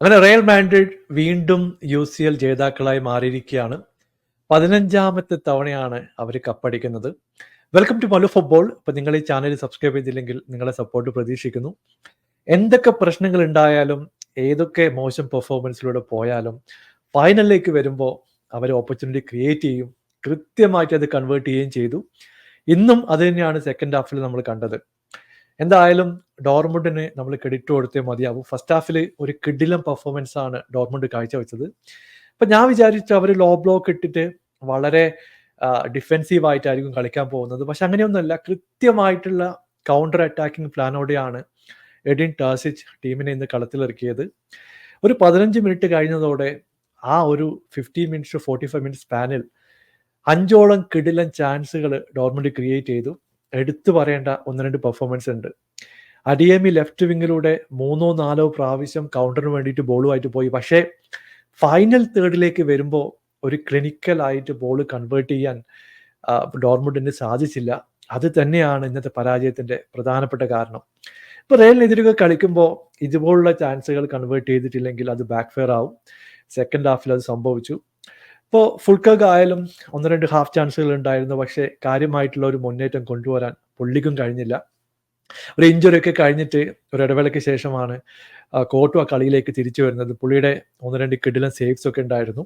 അങ്ങനെ Real Madrid വീണ്ടും UCL ജേതാക്കളായി മാറിയിരിക്കുകയാണ്. 15ാമത്തെ തവണയാണ് അവർ കപ്പടിക്കുന്നത്. Welcome to Mallu football. ഇപ്പൊ നിങ്ങൾ ഈ ചാനൽ സബ്സ്ക്രൈബ് ചെയ്തില്ലെങ്കിൽ നിങ്ങളെ സപ്പോർട്ട് പ്രതീക്ഷിക്കുന്നു. എന്തൊക്കെ പ്രശ്നങ്ങൾ ഉണ്ടായാലും, ഏതൊക്കെ മോശം പെർഫോമൻസിലൂടെ പോയാലും, ഫൈനലിലേക്ക് വരുമ്പോൾ അവർ ഓപ്പർച്യൂണിറ്റി ക്രിയേറ്റ് ചെയ്യും, കൃത്യമായിട്ട് അത് കൺവേർട്ട് ചെയ്യുകയും ചെയ്തു. ഇന്നും അത് തന്നെയാണ് സെക്കൻഡ് ഹാഫിൽ നമ്മൾ കണ്ടത്. എന്തായാലും ഡോർമുണ്ടിന് നമ്മൾ ക്രെഡിറ്റ് കൊടുത്തേ മതിയാവും. ഫസ്റ്റ് ഹാഫിൽ ഒരു കിടിലം പെർഫോമൻസ് ആണ് ഡോർമുണ്ട് കാഴ്ചവെച്ചത്. അപ്പൊ ഞാൻ വിചാരിച്ചു അവർ ലോ ബ്ലോക്ക് ഇട്ടിട്ട് വളരെ ഡിഫെൻസീവ് ആയിട്ടായിരിക്കും കളിക്കാൻ പോകുന്നത്. പക്ഷെ അങ്ങനെയൊന്നുമല്ല. കൃത്യമായിട്ടുള്ള കൗണ്ടർ അറ്റാക്കിംഗ് പ്ലാനോടെയാണ് എഡിൻ ടാസിച്ച് ടീമിനെ ഇന്ന് കളത്തിലിറക്കിയത്. ഒരു 15 മിനിറ്റ് കഴിഞ്ഞതോടെ ആ ഒരു 15 മിനിറ്റ്സ് 45 മിനിറ്റ് സ്പാനിൽ 5ഓളം കിടിലൻ ചാൻസുകൾ ഡോർമുണ്ട് ക്രിയേറ്റ് ചെയ്തു. എടുത്തു പറയേണ്ട 1-2 പെർഫോമൻസ് ഉണ്ട്. അഡിയമി ലെഫ്റ്റ് വിങ്ങിലൂടെ 3-4 പ്രാവശ്യം കൗണ്ടറിന് വേണ്ടിയിട്ട് ബോളുമായിട്ട് പോയി. പക്ഷേ ഫൈനൽ തേർഡിലേക്ക് വരുമ്പോൾ ഒരു ക്ലിനിക്കൽ ആയിട്ട് ബോൾ കൺവേർട്ട് ചെയ്യാൻ ഡോർമുണ്ടിന് സാധിച്ചില്ല. അത് തന്നെയാണ് ഇന്നത്തെ പരാജയത്തിന്റെ പ്രധാനപ്പെട്ട കാരണം. ഇപ്പൊ റയലിനെതിരെ കളിക്കുമ്പോൾ ഇതുപോലുള്ള ചാൻസുകൾ കൺവേർട്ട് ചെയ്തിട്ടില്ലെങ്കിൽ അത് ബാക്ക് ഫെയർ ആവും. സെക്കൻഡ് ഹാഫിൽ അത് സംഭവിച്ചു. ഇപ്പോൾ ഫുൾക്കഗ് ആയാലും 1-2 ഹാഫ് ചാൻസുകൾ ഉണ്ടായിരുന്നു. പക്ഷേ കാര്യമായിട്ടുള്ള ഒരു മുന്നേറ്റം കൊണ്ടുവരാൻ പുള്ളിക്കും കഴിഞ്ഞില്ല. ഒരു ഇഞ്ചുറി ഒക്കെ കഴിഞ്ഞിട്ട് ഒരു ഇടവേളയ്ക്ക് ശേഷമാണ് കോർട്ടു ആ കളിയിലേക്ക് തിരിച്ചു വരുന്നത്. പുള്ളിയുടെ 1-2 കിടിലൻ സേവ്സ് ഒക്കെ ഉണ്ടായിരുന്നു.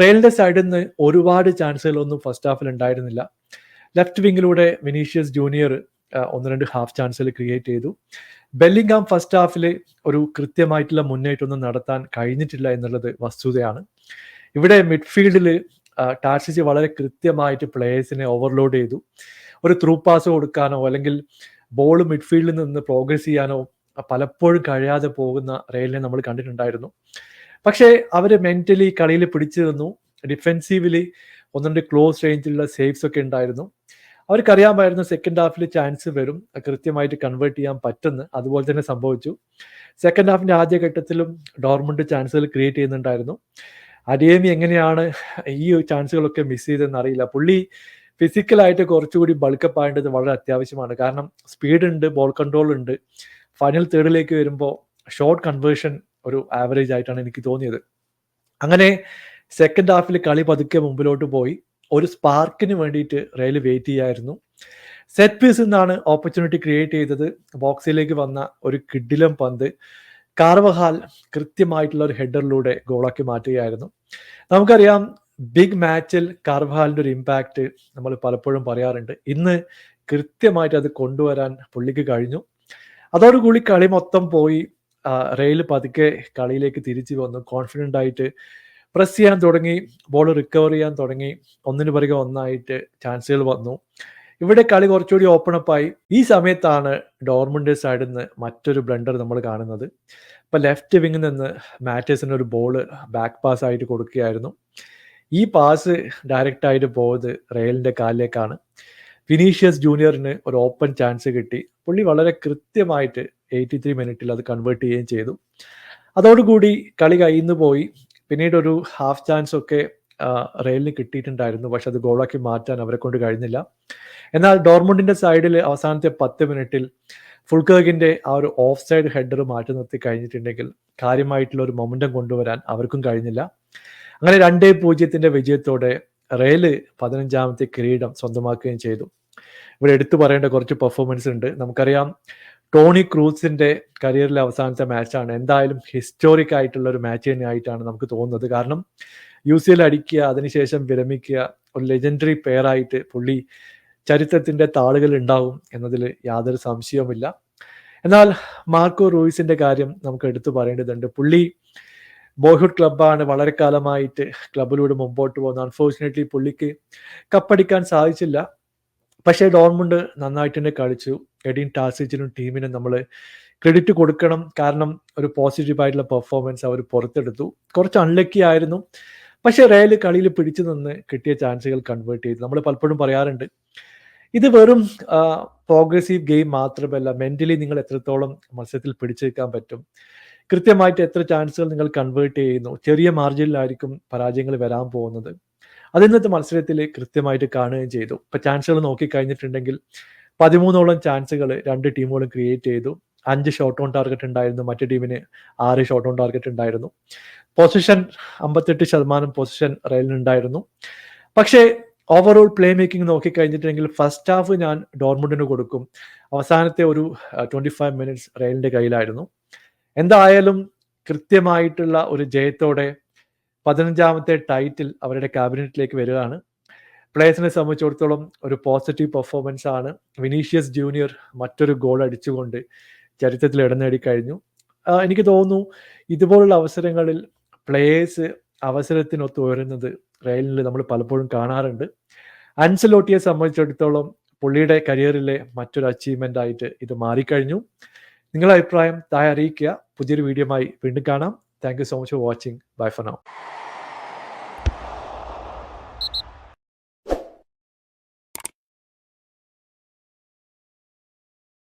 റയലിന്റെ സൈഡിൽ നിന്ന് ഒരുപാട് ചാൻസുകളൊന്നും ഫസ്റ്റ് ഹാഫിൽ ഉണ്ടായിരുന്നില്ല. ലെഫ്റ്റ് വിങ്ങിലൂടെ വിനീഷ്യസ് ജൂനിയർ 1-2 ഹാഫ് ചാൻസുകൾ ക്രിയേറ്റ് ചെയ്തു. ബെല്ലിംഗാം ഫസ്റ്റ് ഹാഫിൽ ഒരു കൃത്യമായിട്ടുള്ള മുന്നേറ്റമൊന്നും നടത്താൻ കഴിഞ്ഞിട്ടില്ല എന്നുള്ളത് വസ്തുതയാണ്. ഇവിടെ മിഡ്ഫീൽഡിൽ ടാർസിച്ച് വളരെ കൃത്യമായിട്ട് പ്ലേയേഴ്സിനെ ഓവർലോഡ് ചെയ്തു. ഒരു ത്രൂ പാസ് കൊടുക്കാനോ അല്ലെങ്കിൽ ബോൾ മിഡ്ഫീൽഡിൽ നിന്ന് പ്രോഗ്രസ് ചെയ്യാനോ പലപ്പോഴും കഴിയാതെ പോകുന്ന റയലിനെ നമ്മൾ കണ്ടിട്ടുണ്ടായിരുന്നു. പക്ഷേ അവർ മെന്റലി കളിയിൽ പിടിച്ചു നിന്നു. ഡിഫെൻസീവില് 1-2 ക്ലോസ് റേഞ്ചിലുള്ള സേവ്സ് ഒക്കെ ഉണ്ടായിരുന്നു. അവർക്കറിയാമായിരുന്നു സെക്കൻഡ് ഹാഫിൽ ചാൻസ് വരും, കൃത്യമായിട്ട് കൺവേർട്ട് ചെയ്യാൻ പറ്റുന്നു. അതുപോലെ തന്നെ സംഭവിച്ചു. സെക്കൻഡ് ഹാഫിന്റെ ആദ്യഘട്ടത്തിലും ഡോർമുണ്ട് ചാൻസുകൾ ക്രിയേറ്റ് ചെയ്യുന്നുണ്ടായിരുന്നു. അഡിയമി എങ്ങനെയാണ് ഈ ചാൻസുകളൊക്കെ മിസ് ചെയ്തതെന്ന് അറിയില്ല. പുള്ളി ഫിസിക്കലായിട്ട് കുറച്ചുകൂടി ബൾക്കപ്പ് ആവേണ്ടത് വളരെ അത്യാവശ്യമാണ്. കാരണം സ്പീഡ് ഉണ്ട്, ബോൾ കൺട്രോൾ ഉണ്ട്. ഫൈനൽ തേർഡിലേക്ക് വരുമ്പോൾ ഷോട്ട് കൺവേർഷൻ ഒരു ആവറേജ് ആയിട്ടാണ് എനിക്ക് തോന്നിയത്. അങ്ങനെ സെക്കൻഡ് ഹാഫിൽ കളി പതുക്കെ മുമ്പിലോട്ട് പോയി. ഒരു സ്പാർക്കിന് വേണ്ടിയിട്ട് റയൽ വെയിറ്റ് ചെയ്യായിരുന്നു. സെറ്റ് പീസിൽ നിന്നാണ് ഓപ്പർച്യൂണിറ്റി ക്രിയേറ്റ് ചെയ്തത്. ബോക്സിലേക്ക് വന്ന ഒരു കിടിലം പന്ത് കാർവഹാൽ കൃത്യമായിട്ടുള്ള ഒരു ഹെഡറിലൂടെ ഗോളാക്കി മാറ്റുകയായിരുന്നു. നമുക്കറിയാം ബിഗ് മാച്ചിൽ കാർവഹാലിന്റെ ഒരു ഇമ്പാക്റ്റ് നമ്മൾ പലപ്പോഴും പറയാറുണ്ട്. ഇന്ന് കൃത്യമായിട്ട് അത് കൊണ്ടുവരാൻ പുള്ളിക്ക് കഴിഞ്ഞു. അതോടുകൂടി കളി മൊത്തം പോയി. റയൽ പതുക്കെ കളിയിലേക്ക് തിരിച്ചു വന്നു. കോൺഫിഡൻ്റ് ആയിട്ട് പ്രസ് ചെയ്യാൻ തുടങ്ങി, ബോൾ റിക്കവർ ചെയ്യാൻ തുടങ്ങി. ഒന്നിനു പിറകെ ഒന്നായിട്ട് ചാൻസുകൾ വന്നു. ഇവിടെ കളി കുറച്ചുകൂടി ഓപ്പൺ അപ്പ് ആയി. ഈ സമയത്താണ് ഡോർമുണ്ട് സൈഡിൽ നിന്ന് മറ്റൊരു ബ്ലണ്ടർ നമ്മൾ കാണുന്നത്. ഇപ്പൊ ലെഫ്റ്റ് വിങ്ങിൽ നിന്ന് മാറ്റേഴ്സിന് ഒരു ബോൾ ബാക്ക് പാസ് ആയിട്ട് കൊടുക്കുകയായിരുന്നു. ഈ പാസ് ഡയറക്റ്റ് ആയിട്ട് പോയത് റയലിന്റെ കാലിലേക്കാണ്. വിനീഷ്യസ് ജൂനിയറിന് ഒരു ഓപ്പൺ ചാൻസ് കിട്ടി. പുള്ളി വളരെ കൃത്യമായിട്ട് 83 മിനിറ്റിൽ അത് കൺവേർട്ട് ചെയ്യുകയും ചെയ്തു. അതോടുകൂടി കളി കയ്യിന്ന് പോയി. പിന്നീട് ഒരു ഹാഫ് ചാൻസ് ഒക്കെ റയലിന് കിട്ടിയിട്ടുണ്ടായിരുന്നു. പക്ഷെ അത് ഗോളാക്കി മാറ്റാൻ അവരെ കൊണ്ട് കഴിഞ്ഞില്ല. എന്നാൽ ഡോർമുണ്ടിന്റെ സൈഡിൽ അവസാനത്തെ 10 മിനിറ്റിൽ ഫുൾക്കർഗിന്റെ ആ ഒരു ഓഫ് സൈഡ് ഹെഡർ മാറ്റി നിർത്തി കഴിഞ്ഞിട്ടുണ്ടെങ്കിൽ കാര്യമായിട്ടുള്ള ഒരു മൊമെന്റം കൊണ്ടുവരാൻ അവർക്കും കഴിഞ്ഞില്ല. അങ്ങനെ 2-0 വിജയത്തോടെ റയൽ 15ാമത്തെ കിരീടം സ്വന്തമാക്കുകയും ചെയ്തു. ഇവിടെ എടുത്തു പറയേണ്ട കുറച്ച് പെർഫോമൻസ് ഉണ്ട്. നമുക്കറിയാം ടോണി ക്രൂസിന്റെ കരിയറിലെ അവസാനത്തെ മാച്ചാണ്. എന്തായാലും ഹിസ്റ്റോറിക് ആയിട്ടുള്ള ഒരു മാച്ച് തന്നെയായിട്ടാണ് നമുക്ക് തോന്നുന്നത്. കാരണം UCL അടിക്കുക, അതിനുശേഷം വിരമിക്കുക, ഒരു ലെജൻഡറി പെയർ ആയിട്ട് പുള്ളി ചരിത്രത്തിന്റെ താളുകൾ ഉണ്ടാവും എന്നതിൽ യാതൊരു സംശയവുമില്ല. എന്നാൽ മാർക്കോ റൂയിസിന്റെ കാര്യം നമുക്ക് എടുത്തു പറയേണ്ടതുണ്ട്. പുള്ളി ബോയ്ഹുഡ് ക്ലബ്ബാണ്, വളരെ കാലമായിട്ട് ക്ലബിലൂടെ മുമ്പോട്ട് പോകുന്നത്. അൺഫോർച്ചുനേറ്റ്ലി പുള്ളിക്ക് കപ്പടിക്കാൻ സാധിച്ചില്ല. പക്ഷേ ഡോർമുണ്ട് നന്നായിട്ട് തന്നെ കളിച്ചു. എഡിൻ ടാസിച്ചിനും ടീമിനും നമ്മൾ ക്രെഡിറ്റ് കൊടുക്കണം. കാരണം ഒരു പോസിറ്റീവായിട്ടുള്ള പെർഫോമൻസ് അവർ പുറത്തെടുത്തു. കുറച്ച് അൺലക്കി ആയിരുന്നു. പക്ഷേ റയൽ കളിയിൽ പിടിച്ചു നിന്ന് കിട്ടിയ ചാൻസുകൾ കൺവേർട്ട് ചെയ്തു. നമ്മൾ പലപ്പോഴും പറയാറുണ്ട്, ഇത് വെറും പ്രോഗ്രസീവ് ഗെയിം മാത്രമല്ല, മെന്റലി നിങ്ങൾ എത്രത്തോളം മത്സരത്തിൽ പിടിച്ചു നിൽക്കാൻ പറ്റും, കൃത്യമായിട്ട് എത്ര ചാൻസുകൾ നിങ്ങൾ കൺവേർട്ട് ചെയ്യുന്നു, ചെറിയ മാർജിനിലായിരിക്കും പരാജയങ്ങൾ വരാൻ പോകുന്നത്. അത് ഇന്നത്തെ മത്സരത്തിൽ കൃത്യമായിട്ട് കാണുകയും ചെയ്തു. ഇപ്പൊ ചാൻസുകൾ നോക്കി കഴിഞ്ഞിട്ടുണ്ടെങ്കിൽ 13ഓളം ചാൻസുകൾ രണ്ട് ടീമുകളും ക്രിയേറ്റ് ചെയ്തു. 5 ഷോട്ട് ഓൺ ടാർഗറ്റ് ഉണ്ടായിരുന്നു. മറ്റു ടീമിന് 6 ഷോട്ട് ഓൺ ടാർഗറ്റ് ഉണ്ടായിരുന്നു. പൊസിഷൻ 58% പൊസിഷൻ റയലിനുണ്ടായിരുന്നു. പക്ഷേ ഓവറോൾ പ്ലേ മേക്കിംഗ് നോക്കിക്കഴിഞ്ഞിട്ടുണ്ടെങ്കിൽ ഫസ്റ്റ് ഹാഫ് ഞാൻ ഡോർമുണ്ടിന് കൊടുക്കും. അവസാനത്തെ ഒരു 25 മിനിറ്റ്സ് റയലിന്റെ കയ്യിലായിരുന്നു. എന്തായാലും കൃത്യമായിട്ടുള്ള ഒരു ജയത്തോടെ 15ാമത്തെ ടൈറ്റിൽ അവരുടെ ക്യാബിനറ്റിലേക്ക് വരികയാണ്. പ്ലേയേഴ്സിനെ സംബന്ധിച്ചിടത്തോളം ഒരു പോസിറ്റീവ് പെർഫോമൻസ് ആണ്. വിനീഷ്യസ് ജൂനിയർ മറ്റൊരു ഗോൾ അടിച്ചുകൊണ്ട് ചരിത്രത്തിൽ ഇടം നേടിക്കഴിഞ്ഞു. എനിക്ക് തോന്നുന്നു ഇതുപോലുള്ള അവസരങ്ങളിൽ പ്ലേയേഴ്സ് അവസരത്തിനൊത്ത് ഉയരുന്നത് റയലിൽ നമ്മൾ പലപ്പോഴും കാണാറുണ്ട്. അൻസലോട്ടിയെ സംബന്ധിച്ചിടത്തോളം പുള്ളിയുടെ കരിയറിലെ മറ്റൊരു അച്ചീവ്മെന്റ് ആയിട്ട് ഇത് മാറിക്കഴിഞ്ഞു. നിങ്ങളുടെ അഭിപ്രായം താഴെ അറിയിക്കുക. പുതിയൊരു വീഡിയോയുമായി വീണ്ടും കാണാം. Thank you so much for watching. Bye for now.